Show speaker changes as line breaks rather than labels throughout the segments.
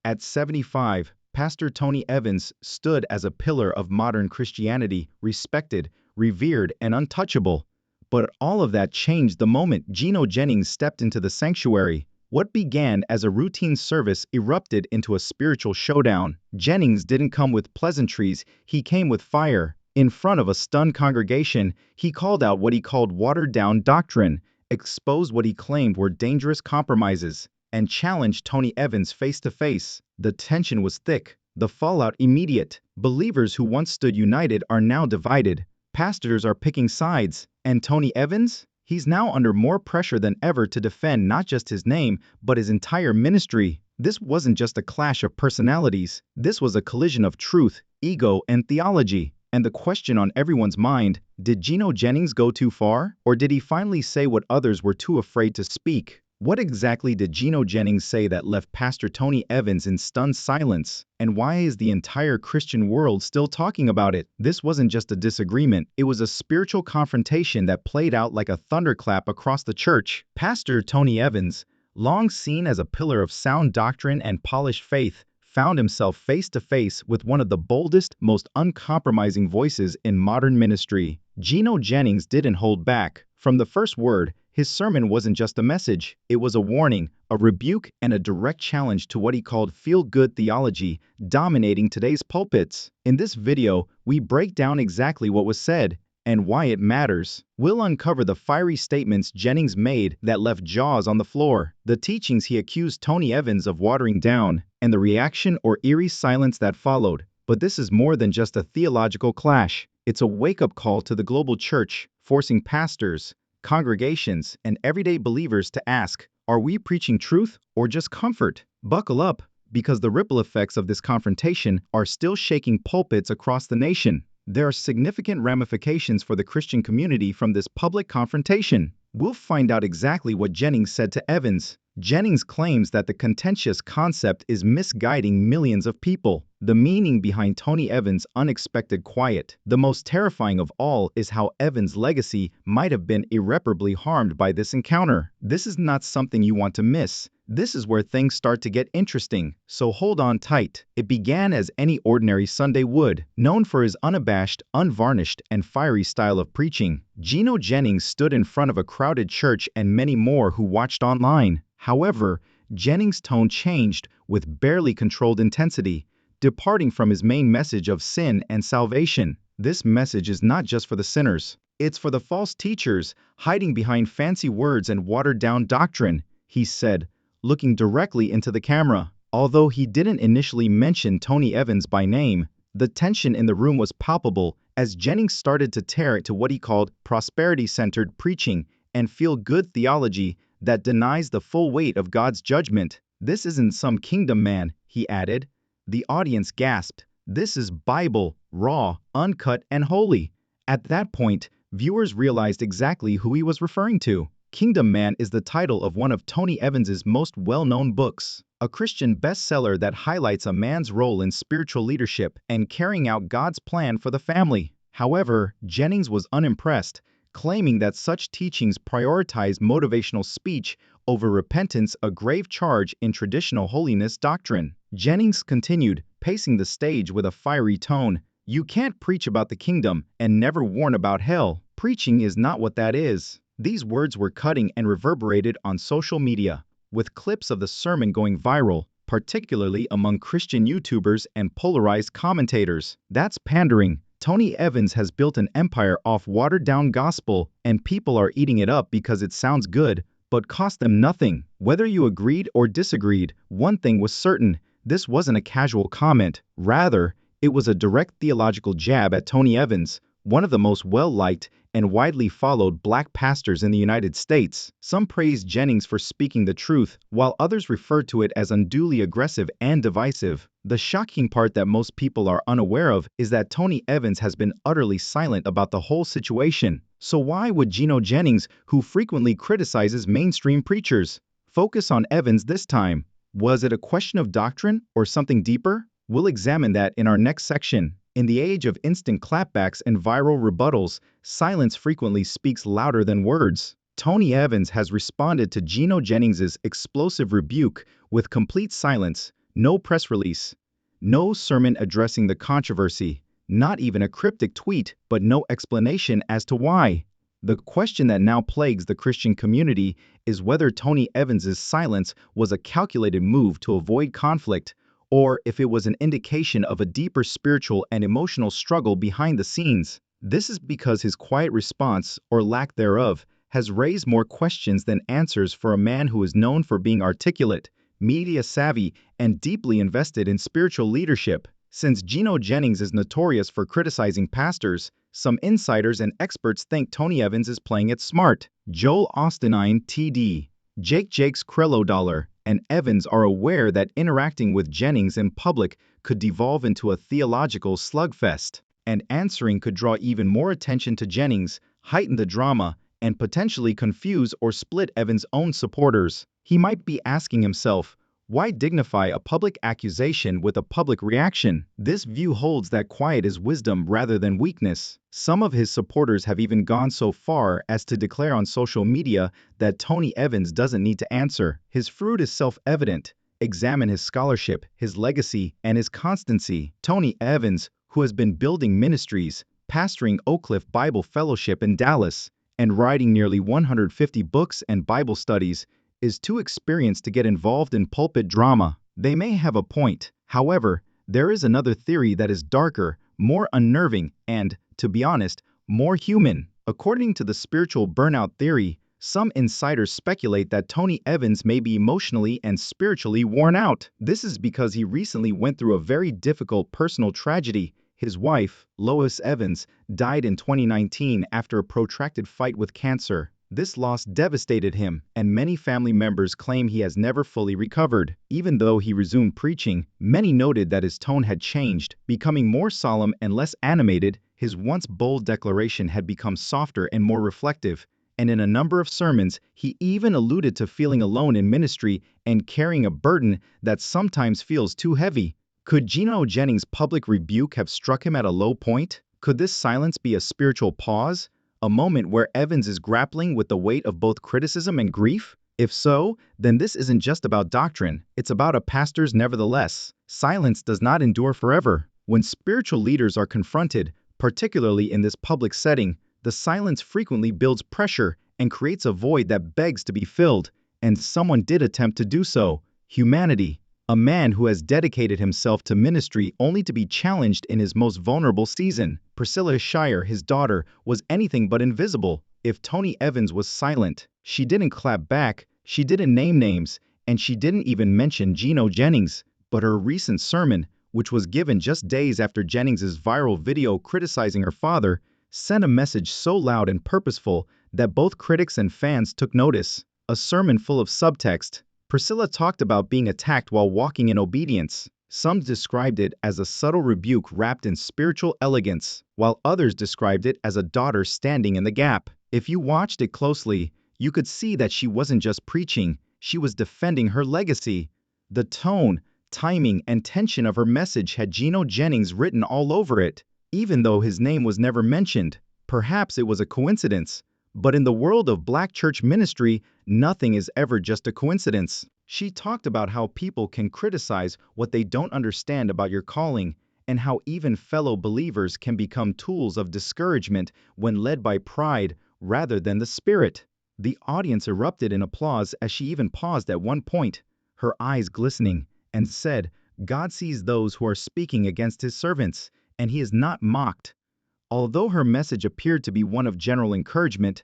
At 75, Pastor Tony Evans stood as a pillar of modern Christianity, respected, revered, and untouchable. But all of that changed the moment Gino Jennings stepped into the sanctuary. What began as a routine service erupted into a spiritual showdown. Jennings didn't come with pleasantries, he came with fire. In front of a stunned congregation, he called out what he called watered-down doctrine, exposed what he claimed were dangerous compromises, and challenged Tony Evans face to face. The tension was thick, the fallout immediate. Believers who once stood united are now divided. Pastors are picking sides. And Tony Evans? He's now under more pressure than ever to defend not just his name, but his entire ministry. This wasn't just a clash of personalities. This was a collision of truth, ego, and theology. And the question on everyone's mind, did Gino Jennings go too far? Or did he finally say what others were too afraid to speak? What exactly did Gino Jennings say that left Pastor Tony Evans in stunned silence? And why is the entire Christian world still talking about it? This wasn't just a disagreement, it was a spiritual confrontation that played out like a thunderclap across the church. Pastor Tony Evans, long seen as a pillar of sound doctrine and polished faith, found himself face to face with one of the boldest, most uncompromising voices in modern ministry. Gino Jennings didn't hold back. From the first word, his sermon wasn't just a message, it was a warning, a rebuke, and a direct challenge to what he called feel-good theology dominating today's pulpits. In this video, we break down exactly what was said and why it matters. We'll uncover the fiery statements Jennings made that left jaws on the floor, the teachings he accused Tony Evans of watering down, and the reaction or eerie silence that followed. But this is more than just a theological clash. It's a wake-up call to the global church, forcing pastors, congregations, and everyday believers to ask, are we preaching truth or just comfort? Buckle up, because the ripple effects of this confrontation are still shaking pulpits across the nation. There are significant ramifications for the Christian community from this public confrontation. We'll find out exactly what Jennings said to Evans. Jennings claims that the contentious concept is misguiding millions of people. The meaning behind Tony Evans' unexpected quiet. The most terrifying of all is how Evans' legacy might have been irreparably harmed by this encounter. This is not something you want to miss. This is where things start to get interesting, so hold on tight. It began as any ordinary Sunday would. Known for his unabashed, unvarnished, and fiery style of preaching, Gino Jennings stood in front of a crowded church and many more who watched online. However, Jennings' tone changed with barely controlled intensity, departing from his main message of sin and salvation. This message is not just for the sinners. It's for the false teachers hiding behind fancy words and watered-down doctrine, he said, looking directly into the camera. Although he didn't initially mention Tony Evans by name, the tension in the room was palpable as Jennings started to tear into what he called prosperity-centered preaching and feel-good theology that denies the full weight of God's judgment. This isn't some kingdom man, he added. The audience gasped. This is Bible, raw, uncut, and holy. At that point, viewers realized exactly who he was referring to. Kingdom Man is the title of one of Tony Evans' most well-known books, a Christian bestseller that highlights a man's role in spiritual leadership and carrying out God's plan for the family. However, Jennings was unimpressed, claiming that such teachings prioritize motivational speech over repentance, a grave charge in traditional holiness doctrine. Jennings continued, pacing the stage with a fiery tone. You can't preach about the kingdom and never warn about hell. Preaching is not what that is. These words were cutting and reverberated on social media, with clips of the sermon going viral, particularly among Christian YouTubers and polarized commentators. That's pandering. Tony Evans has built an empire off watered-down gospel, and people are eating it up because it sounds good, but cost them nothing. Whether you agreed or disagreed, one thing was certain: this wasn't a casual comment. Rather, it was a direct theological jab at Tony Evans, one of the most well-liked and widely followed black pastors in the United States. Some praised Jennings for speaking the truth, while others referred to it as unduly aggressive and divisive. The shocking part that most people are unaware of is that Tony Evans has been utterly silent about the whole situation. So why would Gino Jennings, who frequently criticizes mainstream preachers, focus on Evans this time? Was it a question of doctrine or something deeper? We'll examine that in our next section. In the age of instant clapbacks and viral rebuttals, silence frequently speaks louder than words. Tony Evans has responded to Gino Jennings' explosive rebuke with complete silence, No press release. No sermon addressing the controversy. Not even a cryptic tweet, but no explanation as to why. The question that now plagues the Christian community is whether Tony Evans's silence was a calculated move to avoid conflict, or if it was an indication of a deeper spiritual and emotional struggle behind the scenes. This is because his quiet response, or lack thereof, has raised more questions than answers for a man who is known for being articulate, media savvy, and deeply invested in spiritual leadership. Since Gino Jennings is notorious for criticizing pastors, some insiders and experts think Tony Evans is playing it smart. Joel Austinine, TD, Jake's Krello Dollar, and Evans are aware that interacting with Jennings in public could devolve into a theological slugfest, and answering could draw even more attention to Jennings, heighten the drama, and potentially confuse or split Evans' own supporters. He might be asking himself, why dignify a public accusation with a public reaction? This view holds that quiet is wisdom rather than weakness. Some of his supporters have even gone so far as to declare on social media that Tony Evans doesn't need to answer. His fruit is self-evident. Examine his scholarship, his legacy, and his constancy. Tony Evans, who has been building ministries, pastoring Oak Cliff Bible Fellowship in Dallas, and writing nearly 150 books and Bible studies, is too experienced to get involved in pulpit drama. They may have a point. However, there is another theory that is darker, more unnerving, and, to be honest, more human. According to the spiritual burnout theory, some insiders speculate that Tony Evans may be emotionally and spiritually worn out. This is because he recently went through a very difficult personal tragedy. His wife, Lois Evans, died in 2019 after a protracted fight with cancer. This loss devastated him, and many family members claim he has never fully recovered. Even though he resumed preaching, many noted that his tone had changed, becoming more solemn and less animated. His once bold declaration had become softer and more reflective, and in a number of sermons, he even alluded to feeling alone in ministry and carrying a burden that sometimes feels too heavy. Could Gino Jennings' public rebuke have struck him at a low point? Could this silence be a spiritual pause? A moment where Evans is grappling with the weight of both criticism and grief? If so, then this isn't just about doctrine, it's about a pastor's nevertheless. Silence does not endure forever. When spiritual leaders are confronted, particularly in this public setting, the silence frequently builds pressure and creates a void that begs to be filled, and someone did attempt to do so: humanity. A man who has dedicated himself to ministry only to be challenged in his most vulnerable season. Priscilla Shirer, his daughter, was anything but invisible. If Tony Evans was silent, she didn't clap back, she didn't name names, and she didn't even mention Gino Jennings. But her recent sermon, which was given just days after Jennings's viral video criticizing her father, sent a message so loud and purposeful that both critics and fans took notice. A sermon full of subtext. Priscilla talked about being attacked while walking in obedience. Some described it as a subtle rebuke wrapped in spiritual elegance, while others described it as a daughter standing in the gap. If you watched it closely, you could see that she wasn't just preaching, she was defending her legacy. The tone, timing, and tension of her message had Gino Jennings written all over it, even though his name was never mentioned. Perhaps it was a coincidence. But in the world of Black church ministry, nothing is ever just a coincidence. She talked about how people can criticize what they don't understand about your calling, and how even fellow believers can become tools of discouragement when led by pride rather than the Spirit. The audience erupted in applause as she even paused at one point, her eyes glistening, and said, "God sees those who are speaking against his servants, and he is not mocked." Although her message appeared to be one of general encouragement,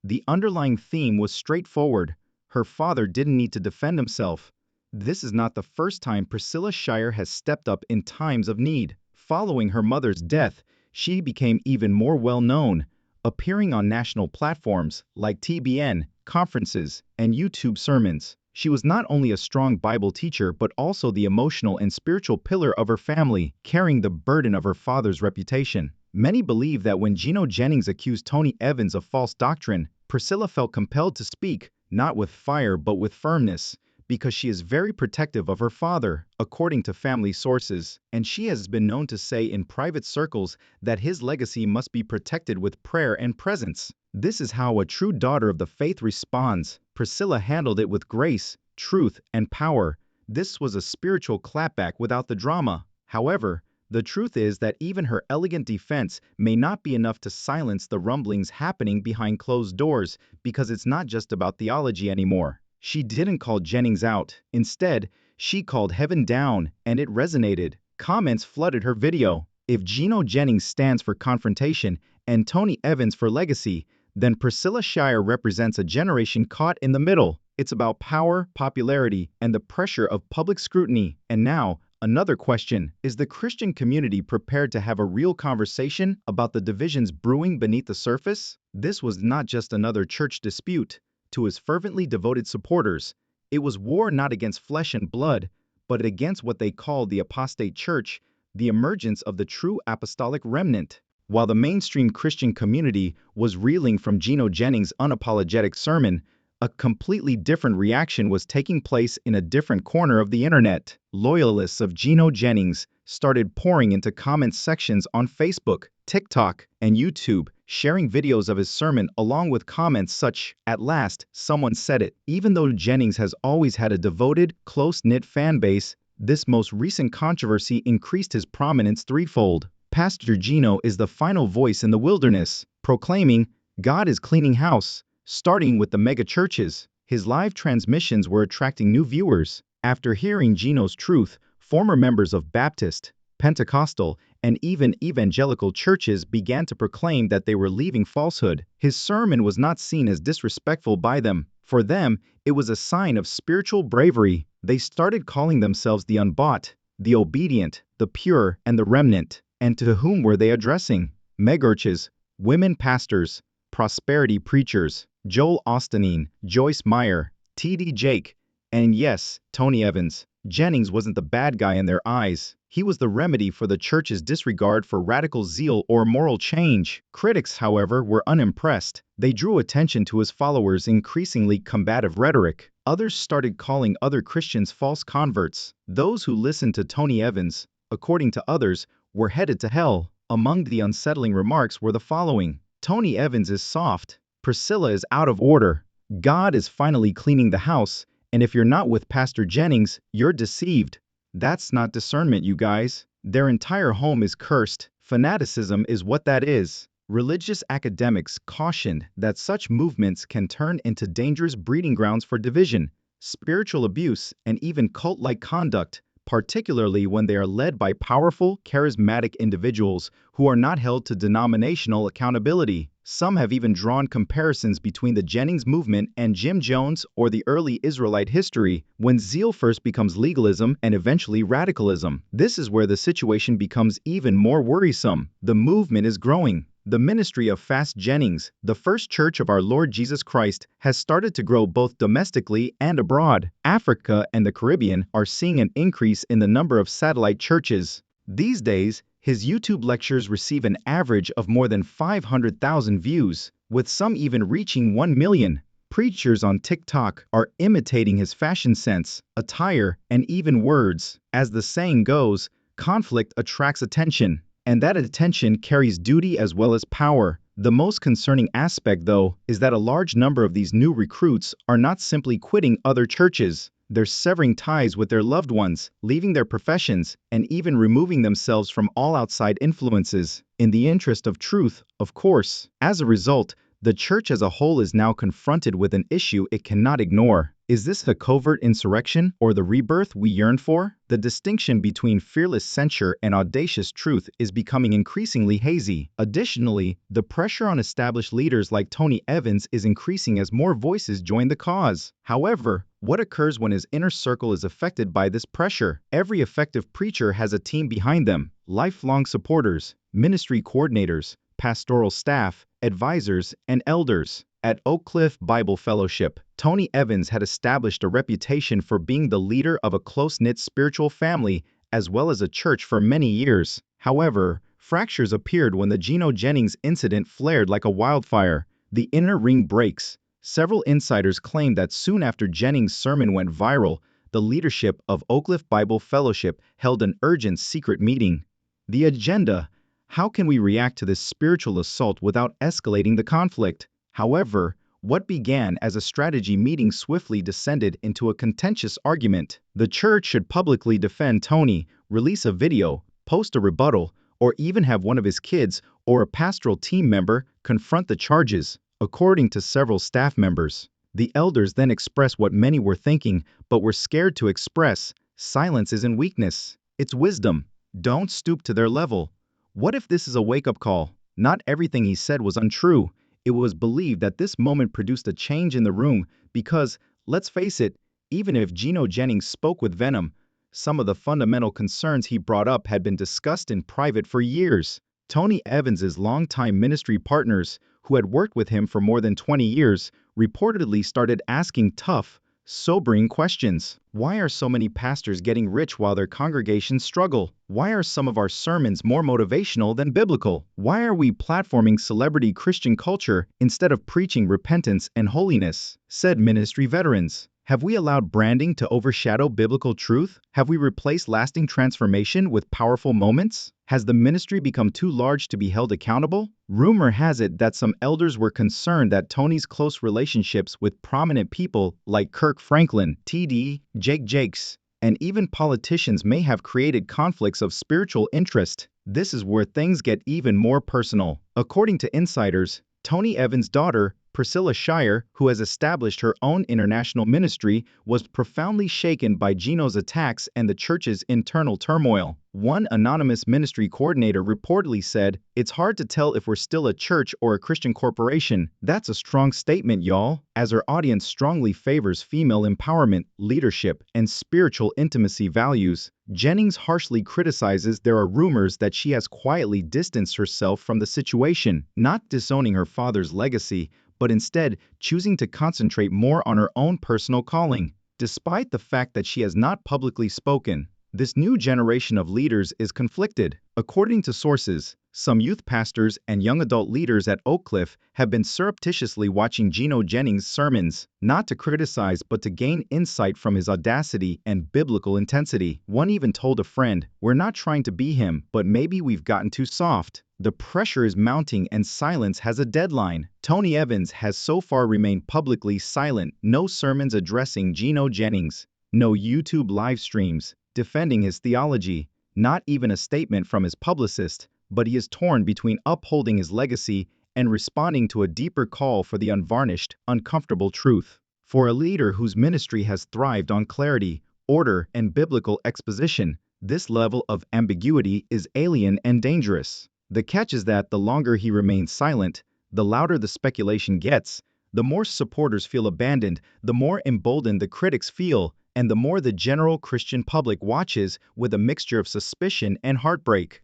the underlying theme was straightforward. Her father didn't need to defend himself. This is not the first time Priscilla Shirer has stepped up in times of need. Following her mother's death, she became even more well-known, appearing on national platforms like TBN, conferences, and YouTube sermons. She was not only a strong Bible teacher but also the emotional and spiritual pillar of her family, carrying the burden of her father's reputation. Many believe that when Gino Jennings accused Tony Evans of false doctrine, Priscilla felt compelled to speak, not with fire but with firmness, because she is very protective of her father, according to family sources, and she has been known to say in private circles that his legacy must be protected with prayer and presence. This is how a true daughter of the faith responds. Priscilla handled it with grace, truth, and power, This was a spiritual clapback without the drama. However, the truth is that even her elegant defense may not be enough to silence the rumblings happening behind closed doors, because it's not just about theology anymore. She didn't call Jennings out. Instead, she called heaven down, and it resonated. Comments flooded her video. If Gino Jennings stands for confrontation and Tony Evans for legacy, then Priscilla Shirer represents a generation caught in the middle. It's about power, popularity, and the pressure of public scrutiny. And now, another question: is the Christian community prepared to have a real conversation about the divisions brewing beneath the surface? This was not just another church dispute. To his fervently devoted supporters, it was war not against flesh and blood, but against what they called the apostate church, the emergence of the true apostolic remnant. While the mainstream Christian community was reeling from Gino Jennings' unapologetic sermon, a completely different reaction was taking place in a different corner of the internet. Loyalists of Gino Jennings started pouring into comment sections on Facebook, TikTok, and YouTube, sharing videos of his sermon along with comments such, "At last, someone said it." Even though Jennings has always had a devoted, close-knit fan base, this most recent controversy increased his prominence threefold. Pastor Gino is the final voice in the wilderness, proclaiming, "God is cleaning house," starting with the mega churches. His live transmissions were attracting new viewers. After hearing Gino's truth, former members of Baptist, Pentecostal, and even evangelical churches began to proclaim that they were leaving falsehood. His sermon was not seen as disrespectful by them. For them, it was a sign of spiritual bravery. They started calling themselves the unbought, the obedient, the pure, and the remnant. And to whom were they addressing? Megachurches, women pastors, prosperity preachers, Joel Osteen, Joyce Meyer, T.D. Jakes, and yes, Tony Evans. Jennings wasn't the bad guy in their eyes. He was the remedy for the church's disregard for radical zeal or moral change. Critics, however, were unimpressed. They drew attention to his followers' increasingly combative rhetoric. Others started calling other Christians false converts. Those who listened to Tony Evans, according to others, were headed to hell. Among the unsettling remarks were the following: "Tony Evans is soft. Priscilla is out of order. God is finally cleaning the house. And if you're not with Pastor Jennings, you're deceived." That's not discernment, you guys. Their entire home is cursed. Fanaticism is what that is. Religious academics cautioned that such movements can turn into dangerous breeding grounds for division, spiritual abuse, and even cult-like conduct, particularly when they are led by powerful, charismatic individuals who are not held to denominational accountability. Some have even drawn comparisons between the Jennings movement and Jim Jones or the early Israelite history, when zeal first becomes legalism and eventually radicalism. This is where the situation becomes even more worrisome. The movement is growing. The ministry of Fast Jennings, the first church of our Lord Jesus Christ, has started to grow both domestically and abroad. Africa and the Caribbean are seeing an increase in the number of satellite churches. These days, his YouTube lectures receive an average of more than 500,000 views, with some even reaching 1 million. Preachers on TikTok are imitating his fashion sense, attire, and even words. As the saying goes, conflict attracts attention. And that attention carries duty as well as power. The most concerning aspect, though, is that a large number of these new recruits are not simply quitting other churches. They're severing ties with their loved ones, leaving their professions, and even removing themselves from all outside influences, in the interest of truth, of course. As a result, the church as a whole is now confronted with an issue it cannot ignore. Is this a covert insurrection or the rebirth we yearn for? The distinction between fearless censure and audacious truth is becoming increasingly hazy. Additionally, the pressure on established leaders like Tony Evans is increasing as more voices join the cause. However, what occurs when his inner circle is affected by this pressure? Every effective preacher has a team behind them: lifelong supporters, ministry coordinators, pastoral staff, advisors, and elders. At Oak Cliff Bible Fellowship, Tony Evans had established a reputation for being the leader of a close-knit spiritual family as well as a church for many years. However, fractures appeared when the Gino Jennings incident flared like a wildfire. The inner ring breaks. Several insiders claim that soon after Jennings' sermon went viral, the leadership of Oak Cliff Bible Fellowship held an urgent secret meeting. The agenda: how can we react to this spiritual assault without escalating the conflict? However, What began as a strategy meeting swiftly descended into a contentious argument. The church should publicly defend Tony, release a video, post a rebuttal, or even have one of his kids or a pastoral team member confront the charges, according to several staff members. The elders then expressed what many were thinking but were scared to express: silence isn't weakness, it's wisdom. Don't stoop to their level. What if this is a wake-up call? Not everything he said was untrue. It was believed that this moment produced a change in the room because, let's face it, even if Gino Jennings spoke with venom, some of the fundamental concerns he brought up had been discussed in private for years. Tony Evans's longtime ministry partners, who had worked with him for more than 20 years, reportedly started asking tough, sobering questions. Why are so many pastors getting rich while their congregations struggle? Why are some of our sermons more motivational than biblical? Why are we platforming celebrity Christian culture instead of preaching repentance and holiness? Said ministry veterans. Have we allowed branding to overshadow biblical truth? Have we replaced lasting transformation with powerful moments? Has the ministry become too large to be held accountable? Rumor has it that some elders were concerned that Tony's close relationships with prominent people like Kirk Franklin, T.D., Jake Jakes, and even politicians may have created conflicts of spiritual interest. This is where things get even more personal. According to insiders, Tony Evans' daughter, Priscilla Shire, who has established her own international ministry, was profoundly shaken by Gino's attacks and the church's internal turmoil. One anonymous ministry coordinator reportedly said, "It's hard to tell if we're still a church or a Christian corporation." That's a strong statement, y'all, as her audience strongly favors female empowerment, leadership, and spiritual intimacy values. Jennings harshly criticizes there are rumors that she has quietly distanced herself from the situation, not disowning her father's legacy, but instead choosing to concentrate more on her own personal calling. Despite the fact that she has not publicly spoken, this new generation of leaders is conflicted. According to sources, some youth pastors and young adult leaders at Oak Cliff have been surreptitiously watching Gino Jennings' sermons, not to criticize but to gain insight from his audacity and biblical intensity. One even told a friend, "We're not trying to be him, but maybe we've gotten too soft." The pressure is mounting and silence has a deadline. Tony Evans has so far remained publicly silent. No sermons addressing Gino Jennings, no YouTube live streams defending his theology, not even a statement from his publicist, but he is torn between upholding his legacy and responding to a deeper call for the unvarnished, uncomfortable truth. For a leader whose ministry has thrived on clarity, order, and biblical exposition, this level of ambiguity is alien and dangerous. The catch is that the longer he remains silent, the louder the speculation gets, the more supporters feel abandoned, the more emboldened the critics feel, and the more the general Christian public watches with a mixture of suspicion and heartbreak.